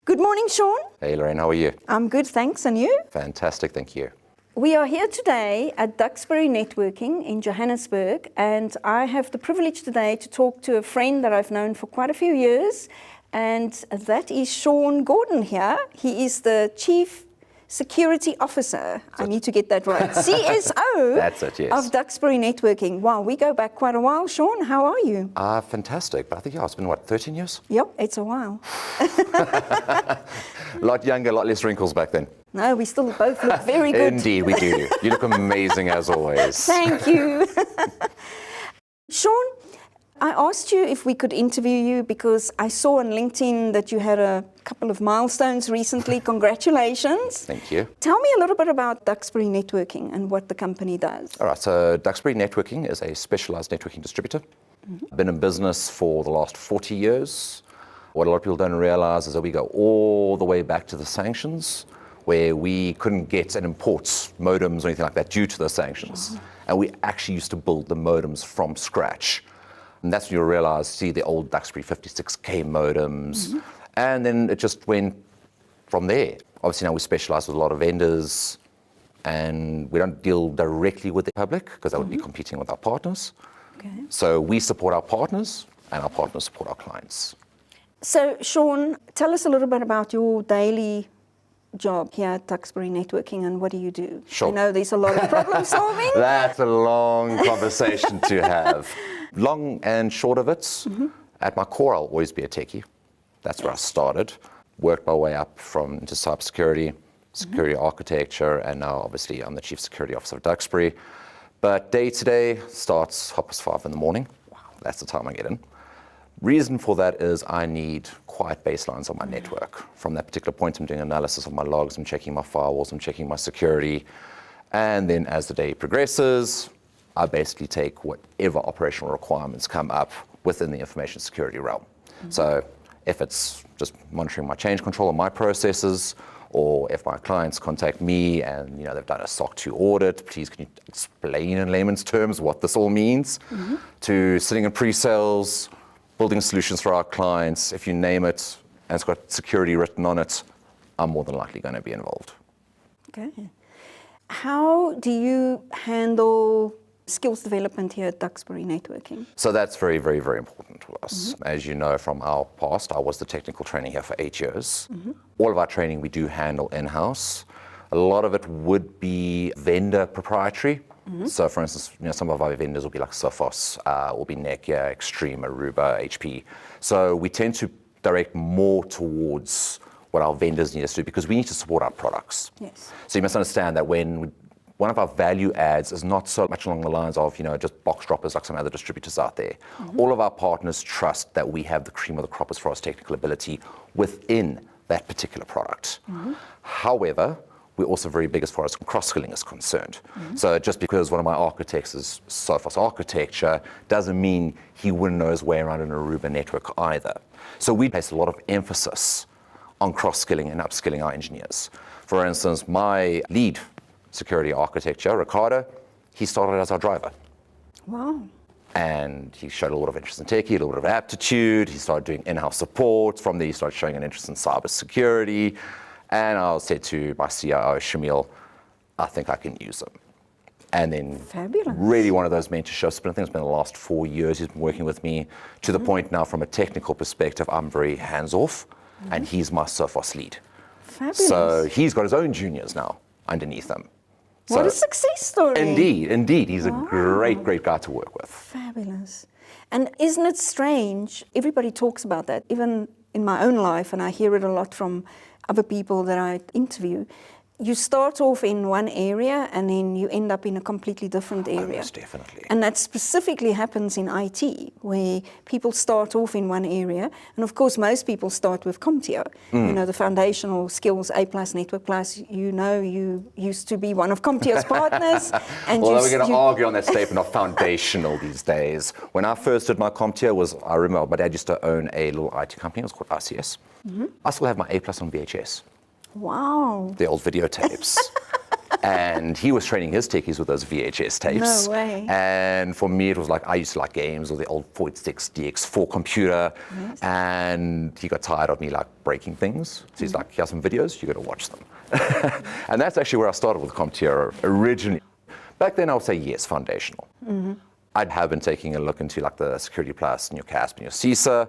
Good morning, Shaun. Hey Lorraine, how are you? I'm good, thanks. And you? Fantastic, thank you. We are here today at Duxbury Networking in Johannesburg, and I have the privilege today to talk to a friend that I've known for quite a few years, and that is Shaun Gordon here. He is the Chief Security Officer. I need to get that right. CSO That's it, yes. of Duxbury Networking. Wow, we go back quite a while. Shaun, how are you? Fantastic. But I think, it's been, 13 years? Yep, it's a while. A lot younger, a lot less wrinkles back then. No, we still both look very good. Indeed, we do. You look amazing as always. Thank you. Shaun, I asked you if we could interview you because I saw on LinkedIn that you had a couple of milestones recently. Congratulations. Thank you. Tell me a little bit about Duxbury Networking and what the company does. All right, so Duxbury Networking is a specialized networking distributor. Been in business for the last 40 years. What a lot of people don't realize is that we go all the way back to the sanctions, where we couldn't get and import modems or anything like that due to those sanctions. And we actually used to build the modems from scratch. And that's when you realize, see the old Duxbury 56K modems. And then it just went from there. Obviously now we specialize with a lot of vendors, and we don't deal directly with the public because that would be competing with our partners. Okay. So we support our partners, and our partners support our clients. So, Shaun, tell us a little bit about your daily job here at Duxbury Networking and what do you do? Sure. I know there's a lot of problem solving. That's a long conversation to have. Long and short of it, at my core, I'll always be a techie. That's where I started. Worked my way up into cybersecurity, security architecture, and now obviously I'm the Chief Security Officer of Duxbury. But day to day starts 5:30 in the morning. Wow, that's the time I get in. Reason for that is I need quiet baselines on my network. From that particular point, I'm doing analysis of my logs, I'm checking my firewalls, I'm checking my security. And then as the day progresses, I basically take whatever operational requirements come up within the information security realm. So if it's just monitoring my change control and my processes, or if my clients contact me and they've done a SOC 2 audit, please can you explain in layman's terms what this all means, to sitting in pre-sales, building solutions for our clients, if you name it, and it's got security written on it, I'm more than likely going to be involved. Okay. How do you handle skills development here at Duxbury Networking? So that's very, very, very important to us. As you know from our past, I was the technical trainer here for 8 years. All of our training we do handle in-house. A lot of it would be vendor proprietary. So for instance, some of our vendors will be like Sophos, will be Nokia, Extreme, Aruba, HP. So we tend to direct more towards what our vendors need us to do because we need to support our products. Yes. So you must understand that one of our value adds is not so much along the lines of, just box droppers like some other distributors out there. All of our partners trust that we have the cream of the crop as far as technical ability within that particular product. However, we're also very big as far as cross-skilling is concerned. So just because one of my architects is Sophos architecture doesn't mean he wouldn't know his way around an Aruba network either. So we place a lot of emphasis on cross-skilling and upskilling our engineers. For instance, my lead security architecture, Ricardo, he started as our driver. Wow. And he showed a lot of interest in Techie, a little bit of aptitude. He started doing in-house support. From there, he started showing an interest in cybersecurity. And I said to my CIO, Shamil, I think I can use him. And then Fabulous. Really one of those mentorships, but I think it's been the last 4 years he's been working with me to the point now from a technical perspective, I'm very hands-off, and he's my Sophos lead. Fabulous. So he's got his own juniors now underneath him. What a success story. Indeed. He's a great, great guy to work with. Fabulous. And isn't it strange? Everybody talks about that, even in my own life, and I hear it a lot from other people that I interview. You start off in one area and then you end up in a completely different area. Most definitely. And that specifically happens in IT, where people start off in one area. And of course, most people start with CompTIA, the foundational skills, A+, Network Plus. You used to be one of CompTIA's partners. And we're going to argue on that statement of foundational these days. When I first did my CompTIA, I remember my dad used to own a little IT company. It was called ICS. I still have my A+ on VHS. Wow. The old videotapes. And he was training his techies with those VHS tapes. No way. And for me, it was like, I used to like games or the old 46 DX4 computer. Yes. And he got tired of me like breaking things. So he's like, here's some videos, you got to watch them. And that's actually where I started with CompTIA originally. Back then, I would say yes, foundational. I'd have been taking a look into like the Security Plus and your CASP and your CISA,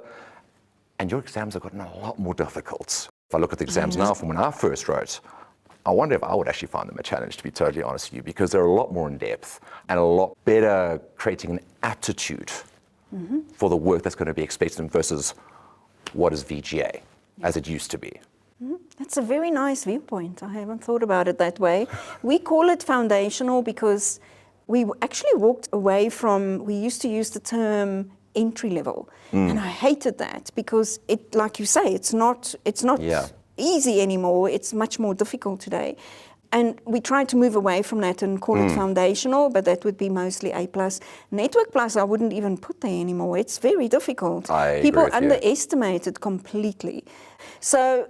and your exams have gotten a lot more difficult. If I look at the exams now from when I first wrote, I wonder if I would actually find them a challenge, to be totally honest with you, because they're a lot more in depth and a lot better creating an aptitude for the work that's going to be expected versus what is VGA, as it used to be. That's a very nice viewpoint. I haven't thought about it that way. We call it foundational because we actually walked away from, we used to use the term entry level. And I hated that because it, like you say, it's not easy anymore. It's much more difficult today. And we tried to move away from that and call it foundational, but that would be mostly A+. Network Plus, I wouldn't even put there anymore. It's very difficult. People underestimate it completely. So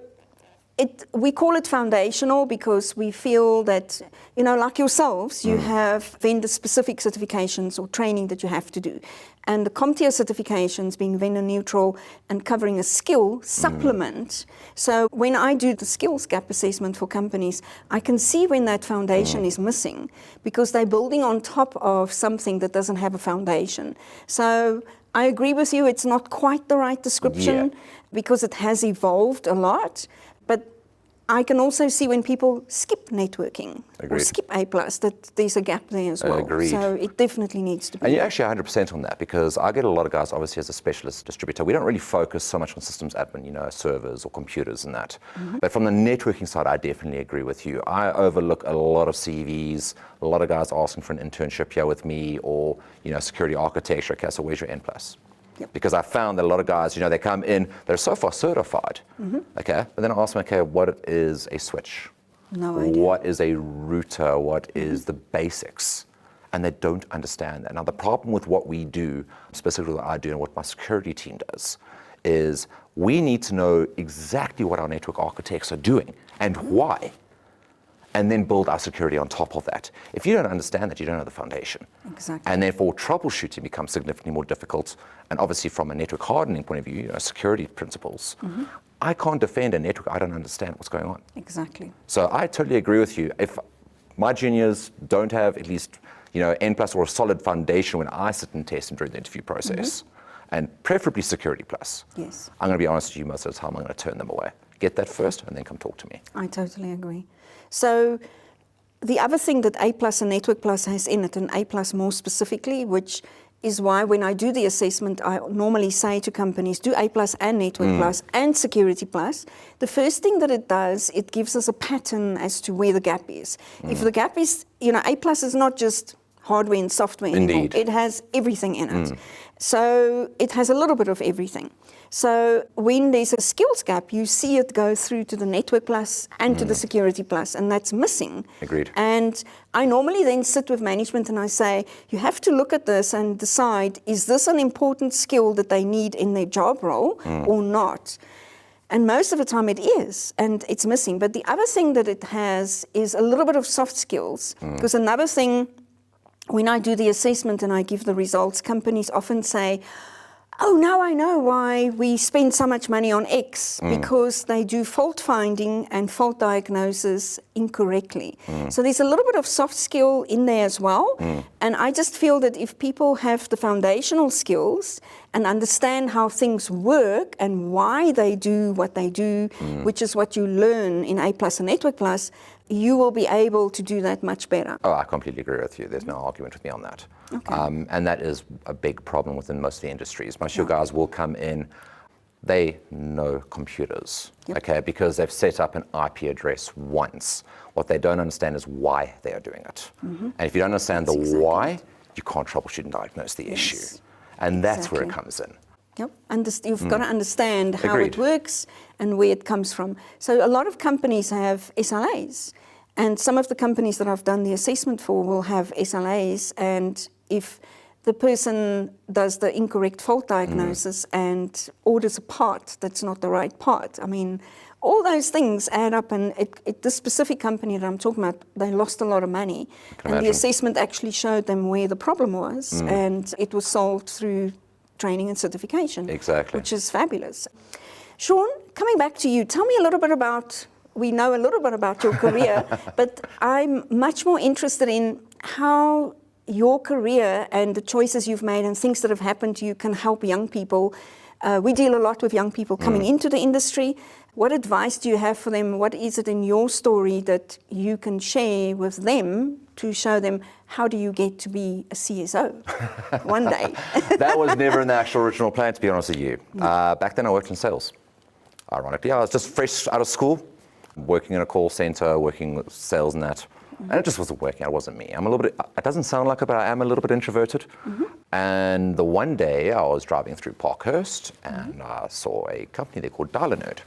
we call it foundational because we feel that, you know, like yourselves, you have vendor-specific certifications or training that you have to do. And the CompTIA certifications being vendor neutral and covering a skill supplement. So when I do the skills gap assessment for companies, I can see when that foundation is missing because they're building on top of something that doesn't have a foundation. So I agree with you, it's not quite the right description because it has evolved a lot. But I can also see when people skip networking or skip A+, that there's a gap there as well. So it definitely needs to be. And you're actually 100% on that because I get a lot of guys, obviously as a specialist distributor, we don't really focus so much on systems admin, you know, servers or computers and that. But from the networking side, I definitely agree with you. I overlook a lot of CVs, a lot of guys asking for an internship here with me or, you know, security architecture. Okay, so where's your N+? Because I found that a lot of guys, you know, they come in, they're so far certified, okay, but then I ask them, okay, what is a switch? No idea. What is a router? What is the basics? And they don't understand that. Now, the problem with what we do, specifically what I do and what my security team does, is we need to know exactly what our network architects are doing and why, and then build our security on top of that. If you don't understand that, you don't know the foundation. Exactly. And therefore, troubleshooting becomes significantly more difficult. And obviously, from a network hardening point of view, you know, security principles, I can't defend a network. I don't understand what's going on. Exactly. So I totally agree with you. If my juniors don't have at least, you know, N+ or a solid foundation when I sit and test them during the interview process, and preferably Security Plus, I'm going to be honest with you, most of the time I'm going to turn them away. Get that first, and then come talk to me. I totally agree. So the other thing that A+ and Network Plus has in it, and A+ more specifically, which is why when I do the assessment, I normally say to companies, do A+ and Network Plus and Security Plus. The first thing that it does, it gives us a pattern as to where the gap is. If the gap is, you know, A+ is not just hardware and software anymore. It has everything in it. So it has a little bit of everything. So when there's a skills gap, you see it go through to the Network Plus and to the Security Plus, and that's missing. Agreed. And I normally then sit with management and I say, you have to look at this and decide, is this an important skill that they need in their job role or not? And most of the time it is, and it's missing. But the other thing that it has is a little bit of soft skills. Because another thing, when I do the assessment and I give the results, companies often say, oh, now I know why we spend so much money on X, because they do fault finding and fault diagnosis incorrectly. So there's a little bit of soft skill in there as well. And I just feel that if people have the foundational skills and understand how things work and why they do what they do, which is what you learn in A+ and Network Plus, you will be able to do that much better. Oh, I completely agree with you. There's no argument with me on that. And that is a big problem within most of the industries. Most of your guys will come in, they know computers, okay, because they've set up an IP address once. What they don't understand is why they are doing it. And if you don't understand the why, you can't troubleshoot and diagnose the issue. And that's where it comes in. You've got to understand how it works and where it comes from. So a lot of companies have SLAs, and some of the companies that I've done the assessment for will have SLAs, and if the person does the incorrect fault diagnosis and orders a part that's not the right part, I mean, all those things add up, and this specific company that I'm talking about, they lost a lot of money. And the assessment actually showed them where the problem was, and it was solved through training and certification. Exactly. Which is fabulous. Shaun, coming back to you, tell me a little bit about, we know a little bit about your career, but I'm much more interested in how your career and the choices you've made and things that have happened to you can help young people. We deal a lot with young people coming into the industry. What advice do you have for them? What is it in your story that you can share with them to show them how do you get to be a CSO one day? That was never in the actual original plan, to be honest with you. Back then I worked in sales. Ironically, I was just fresh out of school, working in a call center, working with sales and that. And it just wasn't working. It wasn't me. I'm a little bit, it doesn't sound like it, but I am a little bit introverted. And the one day I was driving through Parkhurst and I saw a company there called Dial-A-Nerd.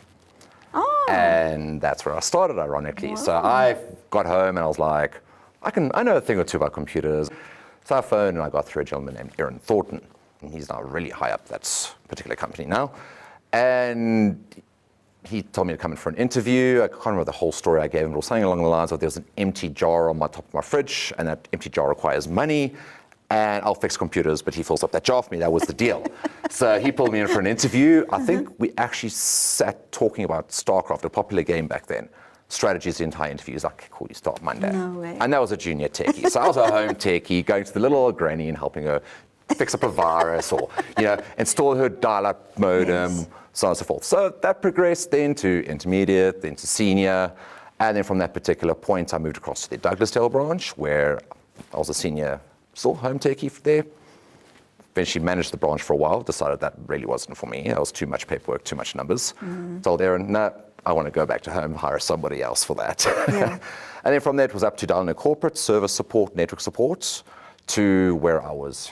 Oh. And that's where I started, ironically. Wow. So I got home and I was like, I know a thing or two about computers. So I phoned and I got through a gentleman named Aaron Thornton. And he's now really high up that particular company now. And he told me to come in for an interview. I can't remember the whole story I gave him. It was something along the lines of there was an empty jar on my top of my fridge, and that empty jar requires money, and I'll fix computers, but he fills up that jar for me. That was the deal. So he pulled me in for an interview. I think we actually sat talking about StarCraft, a popular game back then. Strategies the entire interview. He's like, okay, cool, you start Monday. No way. And that was a junior techie. So I was a home techie, going to the little old granny and helping her fix up a virus or, install her dial-up modem, so on and so forth. So that progressed then to intermediate, then to senior. And then from that particular point, I moved across to the Douglasdale branch, where I was a senior, still home techie there. Eventually managed the branch for a while, decided that really wasn't for me. It was too much paperwork, too much numbers. Told Aaron, no, I want to go back to home, hire somebody else for that. Yeah. And then from there, it was up to Dial-A-Nerd corporate, service support, network support, to where I was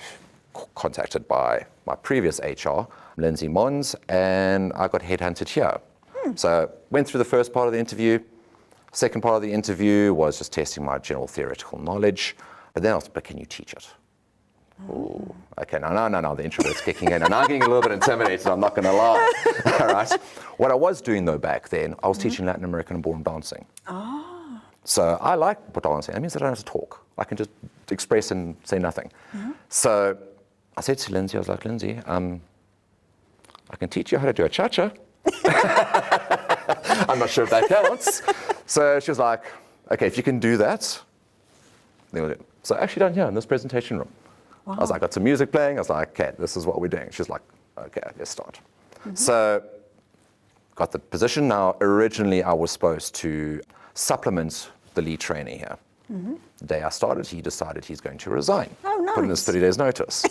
contacted by my previous HR, Lindsay Mons, and I got headhunted here. So went through the first part of the interview. Second part of the interview was just testing my general theoretical knowledge. But then I was, but can you teach it? Ooh, okay, no, the introvert's kicking in. And I'm getting a little bit intimidated, I'm not going to lie. All right. What I was doing, though, back then, I was teaching Latin American ballroom dancing. Oh. So I like dancing. That means I don't have to talk. I can just express and say nothing. So I said to Lindsay, I was like, Lindsay, I can teach you how to do a cha-cha. I'm not sure if that counts. So she was like, okay, if you can do that, then we'll do it. So actually done here in this presentation room. Wow. I was like, got some music playing. I was like, okay, this is what we're doing. She's like, okay, let's start. So got the position. Now, originally I was supposed to supplement the lead trainer here. The day I started, he decided he's going to resign. Oh, nice. Put in his 30 days notice.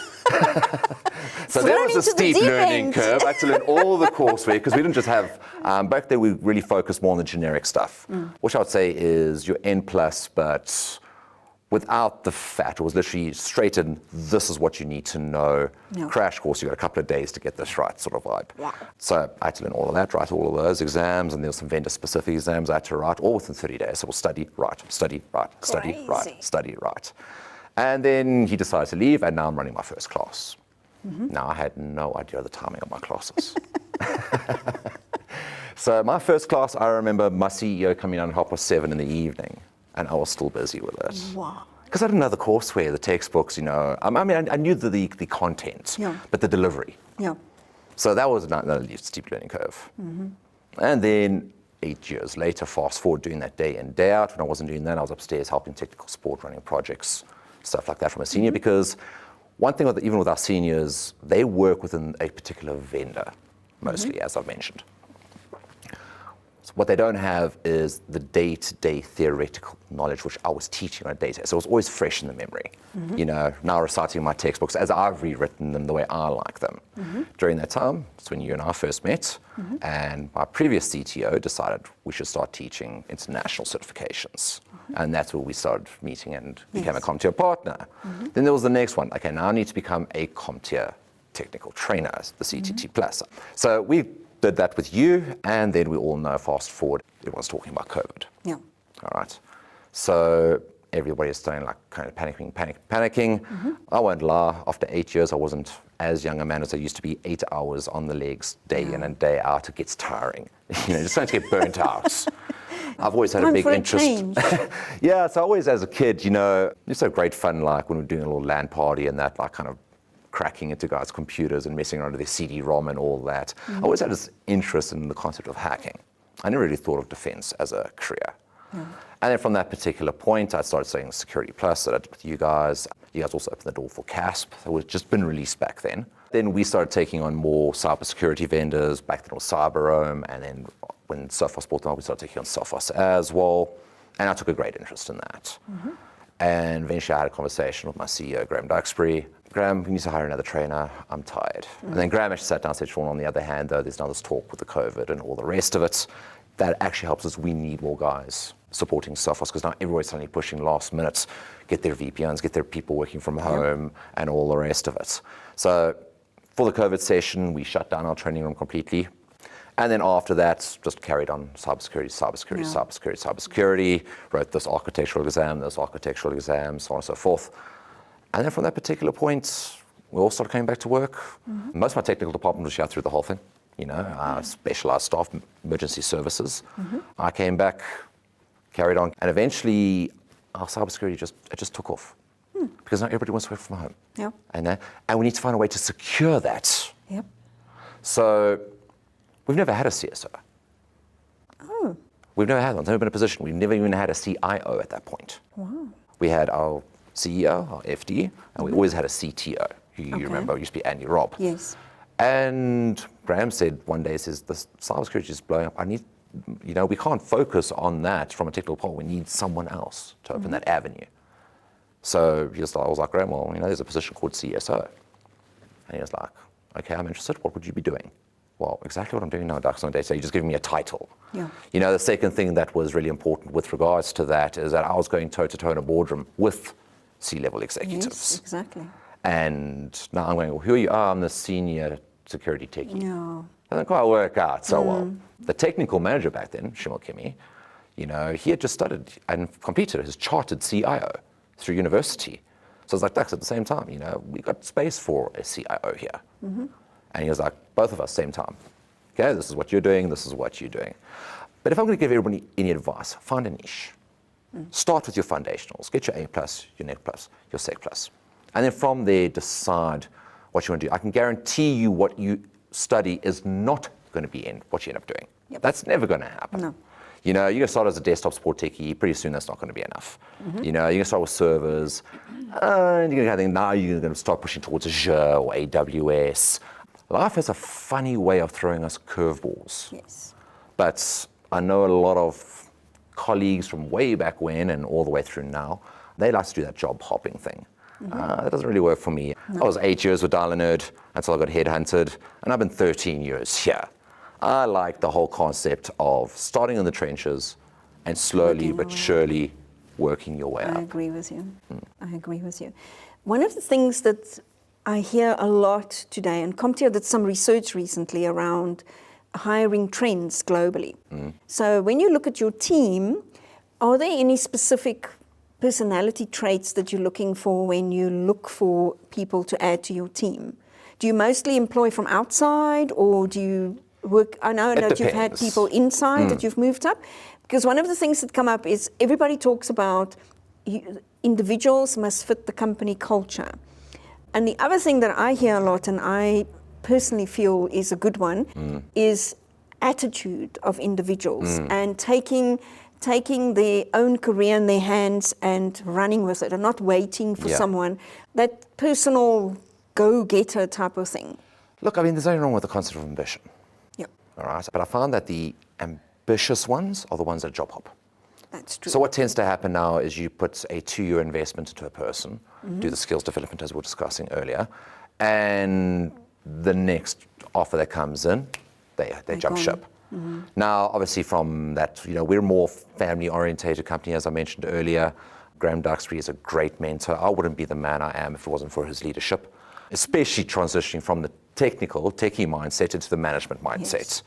So there was a steep learning curve. I had to learn all the courseware because we didn't just have, back there we really focused more on the generic stuff, which I would say is your N+, but without the fat. It was literally straight in, this is what you need to know. Crash course, you got a couple of days to get this right sort of vibe. Wow. So I had to learn all of that, write all of those exams, and there were some vendor-specific exams I had to write, all within 30 days. So we'll study, write, study, write, study, write, study, write. And then he decided to leave, and now I'm running my first class. Now I had no idea of the timing of my classes. So my first class, I remember my CEO coming on at 7:30 in the evening, and I was still busy with it. Wow. Because I didn't know the courseware, the textbooks, I mean, I knew the content, but the delivery. Yeah. So that was another steep learning curve. And then 8 years later, fast forward, doing that day in, day out. When I wasn't doing that, I was upstairs helping technical support, running projects, stuff like that from a senior, because one thing, even with our seniors, they work within a particular vendor, mostly, as I've mentioned. So what they don't have is the day-to-day theoretical knowledge, which I was teaching on a day-to-day. So it was always fresh in the memory. Now reciting my textbooks as I've rewritten them the way I like them. During that time, that's when you and I first met, and my previous CTO decided we should start teaching international certifications. And that's where we started meeting and became a CompTIA partner. Then there was the next one. Okay, now I need to become a CompTIA technical trainer, the CTT+. So we did that with you, and then we all know, fast forward, everyone's talking about COVID. Yeah. All right. So everybody's starting like kind of panicking. I won't lie, after 8 years, I wasn't as young a man as I used to be. 8 hours on the legs, day in and day out, it gets tiring. Just starting to get burnt out. I've always had a big interest. Yeah, so always as a kid, it's so great fun, like when we're doing a little LAN party and that, like kind of cracking into guys' computers and messing around with their CD-ROM and all that. I always had this interest in the concept of hacking. I never really thought of defense as a career. And then from that particular point, I started studying Security Plus that I did with you guys. You guys also opened the door for CASP, that was just been released back then. Then we started taking on more cybersecurity vendors. Back then it was CyberRome, and then when Sophos bought them up, we started taking on Sophos as well. And I took a great interest in that. And eventually I had a conversation with my CEO, Graham Duxbury. Graham, we need to hire another trainer. I'm tired. And then Graham actually sat down and said, Shaun, on the other hand, though, there's now this talk with the COVID and all the rest of it. That actually helps us. We need more guys supporting Sophos because now everybody's suddenly pushing last minute, get their VPNs, get their people working from home and all the rest of it. So for the COVID session, we shut down our training room completely. And then after that, just carried on cybersecurity, wrote this architectural exam, so on and so forth. And then from that particular point, we all started coming back to work. Most of my technical department was shut through the whole thing. Specialized staff, emergency services. I came back, carried on, and eventually our cybersecurity just took off because now everybody wants to work from home. And we need to find a way to secure that. So we've never had a CSO. We've never had one. It's never been a position. We've never even had a CIO at that point. We had our CEO, our FD, and we always had a CTO. You remember, it used to be Andy Robb. Yes. And Graham said one day, the cybersecurity is blowing up. We can't focus on that from a technical point. We need someone else to open that avenue. So I was like, Graham, well, there's a position called CSO. And he was like, okay, I'm interested. What would you be doing? Well, exactly what I'm doing now, Dux, on a day. So you're just giving me a title. The second thing that was really important with regards to that is that I was going toe-to-toe in a boardroom with C-level executives. Yes, exactly. And now I'm going, well, who are you? I'm the senior security techie. No. Doesn't quite work out so well. The technical manager back then, Shimel Kimi, he had just studied and completed his chartered CIO through university. So I was like, Dux, at the same time, we got space for a CIO here. And he was like, both of us, same time. Okay, this is what you're doing, this is what you're doing. But if I'm going to give everybody any advice, find a niche. Start with your foundationals. Get your A+, your NET+, your SEC+. And then from there, decide what you want to do. I can guarantee you what you study is not going to be in what you end up doing. That's never going to happen. No. You're going to start as a desktop support techie. Pretty soon, that's not going to be enough. You're going to start with servers. And you're going to think, now you're going to start pushing towards Azure or AWS. Life has a funny way of throwing us curveballs. Yes. But I know a lot of colleagues from way back when and all the way through now, they like to do that job hopping thing. That doesn't really work for me. I was 8 years with Dial-A-Nerd until I got headhunted, and I've been 13 years here. I like the whole concept of starting in the trenches and slowly but surely working your way up. I agree with you. I agree with you. One of the things that I hear a lot today, and CompTIA did some research recently around hiring trends globally. So when you look at your team, are there any specific personality traits that you're looking for when you look for people to add to your team? Do you mostly employ from outside, or do you work? I know that you've had people inside that you've moved up. Because one of the things that come up is everybody talks about individuals must fit the company culture. And the other thing that I hear a lot, and I personally feel is a good one, is attitude of individuals and taking their own career in their hands and running with it and not waiting for someone, that personal go-getter type of thing. Look, there's nothing wrong with the concept of ambition. All right, but I found that the ambitious ones are the ones that job hop. That's true. So what tends to happen now is you put a 2-year investment into a person, do the skills development as we were discussing earlier, and the next offer that comes in, they jump ship. Now, obviously from that, we're a more family-orientated company, as I mentioned earlier. Graham Duxbury is a great mentor. I wouldn't be the man I am if it wasn't for his leadership, especially transitioning from the techie mindset into the management mindset.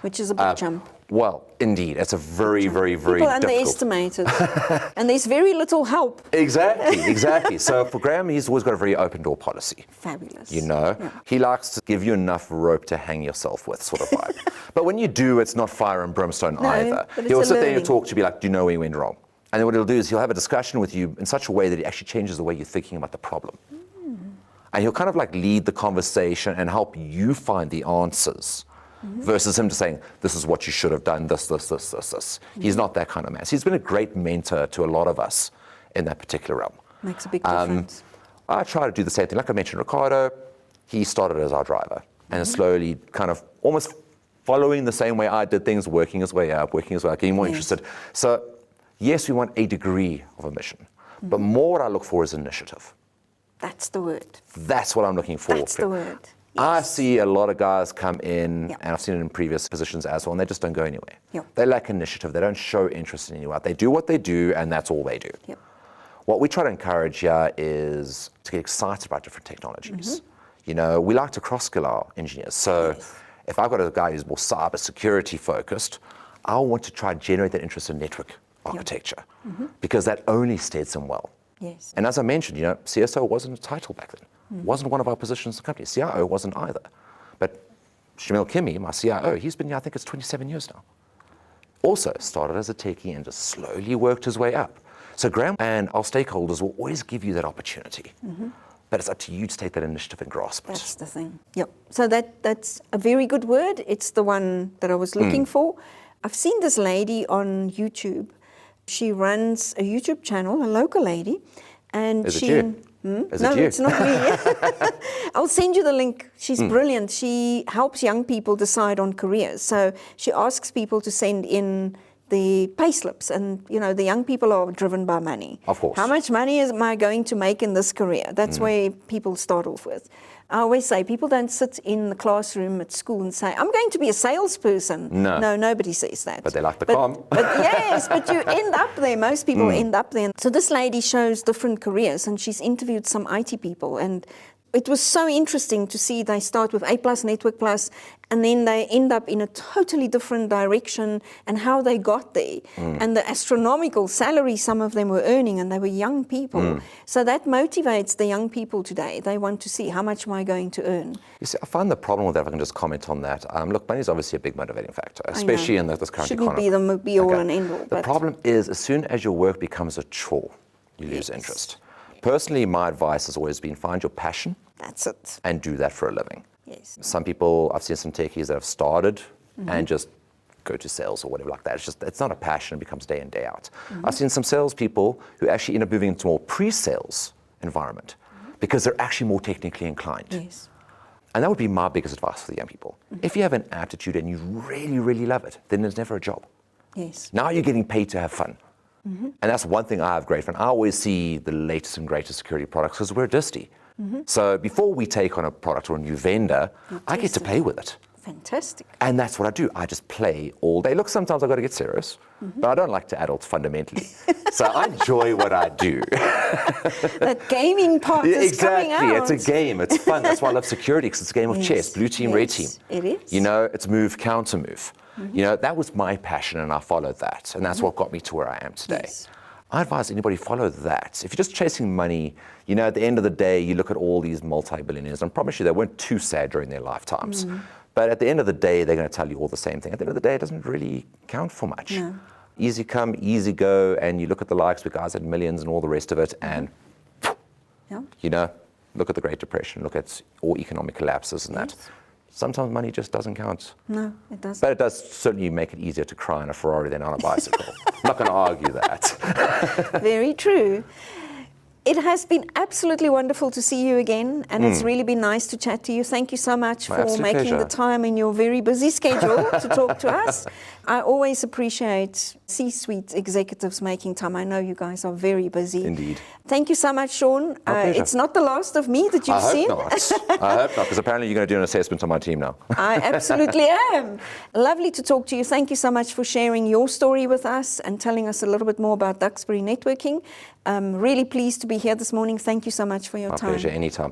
Which is a big jump. Well, indeed, it's a very, very, very People difficult. underestimate it. And there's very little help. Exactly. So for Graham, he's always got a very open door policy. Fabulous. You know, he likes to give you enough rope to hang yourself with, sort of vibe. But when you do, it's not fire and brimstone either. He'll sit there and talk to you, be like, do you know where you went wrong? And then what he'll do is he'll have a discussion with you in such a way that it actually changes the way you're thinking about the problem. And he'll kind of like lead the conversation and help you find the answers. Versus him just saying, this is what you should have done, this. He's not that kind of man. So he's been a great mentor to a lot of us in that particular realm. Makes a big difference. I try to do the same thing. Like I mentioned, Ricardo, he started as our driver and slowly kind of almost following the same way I did things, working his way up, getting more interested. So yes, we want a degree of a mission, but more what I look for is initiative. That's the word. That's what I'm looking for. That's the word. Yes. I see a lot of guys come in, and I've seen it in previous positions as well, and they just don't go anywhere. They lack initiative. They don't show interest in anyone. They do what they do, and that's all they do. What we try to encourage here is to get excited about different technologies. You know, we like to cross-skill our engineers. So if I've got a guy who's more cybersecurity focused, I want to try and generate that interest in network architecture because that only steers them well. And as I mentioned, you know, CSO wasn't a title back then. Wasn't one of our positions in the company. CIO wasn't either. But Shamil Kimi, my CIO, he's been here, I think it's 27 years now. Also started as a techie and just slowly worked his way up. So Graham and our stakeholders will always give you that opportunity. But it's up to you to take that initiative and grasp it. That's the thing. So that's a very good word. It's the one that I was looking for. I've seen this lady on YouTube. She runs a YouTube channel, a local lady. And Is it you? Is no, it you? It's not me. I'll send you the link. She's brilliant. She helps young people decide on careers. So she asks people to send in the payslips, and you know the young people are driven by money. Of course. How much money am I going to make in this career? That's where people start off with. I always say people don't sit in the classroom at school and say, I'm going to be a salesperson. No, nobody says that. But they like the com. But yes, but you end up there. Most people end up there. So this lady shows different careers, and she's interviewed some IT people, and it was so interesting to see they start with A+, Network Plus, and then they end up in a totally different direction and how they got there. And the astronomical salary some of them were earning, and they were young people. So that motivates the young people today. They want to see, how much am I going to earn? You see, I find the problem with that, if I can just comment on that. Look, money is obviously a big motivating factor, especially in this current economy. Shouldn't be the be-all and end-all. The problem is, as soon as your work becomes a chore, you lose interest. Personally, my advice has always been find your passion. That's it. And do that for a living. Yes. Some people, I've seen some techies that have started and just go to sales or whatever like that. It's not a passion, it becomes day in, day out. I've seen some salespeople who actually end up moving into more pre-sales environment because they're actually more technically inclined. Yes. And that would be my biggest advice for the young people. If you have an aptitude and you really, really love it, then there's never a job. Yes. Now you're getting paid to have fun. And that's one thing I have great fun. I always see the latest and greatest security products because we're disty. So before we take on a product or a new vendor, I get to play with it. Fantastic. And that's what I do. I just play all day. Look, sometimes I've got to get serious, but I don't like to adult fundamentally. So I enjoy what I do. That gaming part is coming out. Exactly. It's a game. It's fun. That's why I love security, because it's a game of chess. Blue team, red team. It is. You know, it's move, counter move. You know, that was my passion, and I followed that. And that's what got me to where I am today. I advise anybody follow that. If you're just chasing money, you know, at the end of the day, you look at all these multi-billionaires, and I promise you they weren't too sad during their lifetimes. But at the end of the day, they're going to tell you all the same thing. At the end of the day, it doesn't really count for much. No. Easy come, easy go, and you look at the likes with guys at millions and all the rest of it, and you know, look at the Great Depression, look at all economic collapses and that. Sometimes money just doesn't count. No, it doesn't. But it does certainly make it easier to cry on a Ferrari than on a bicycle. I'm not going to argue that. Very true. It has been absolutely wonderful to see you again, and it's really been nice to chat to you. Thank you so much for making the time in your very busy schedule to talk to us. I always appreciate C-suite executives making time. I know you guys are very busy. Indeed. Thank you so much, Shaun. It's not the last of me that you've seen. I hope not, because apparently you're going to do an assessment on my team now. I absolutely am. Lovely to talk to you. Thank you so much for sharing your story with us and telling us a little bit more about Duxbury Networking. Really pleased to be here this morning. Thank you so much for your time. My pleasure, anytime.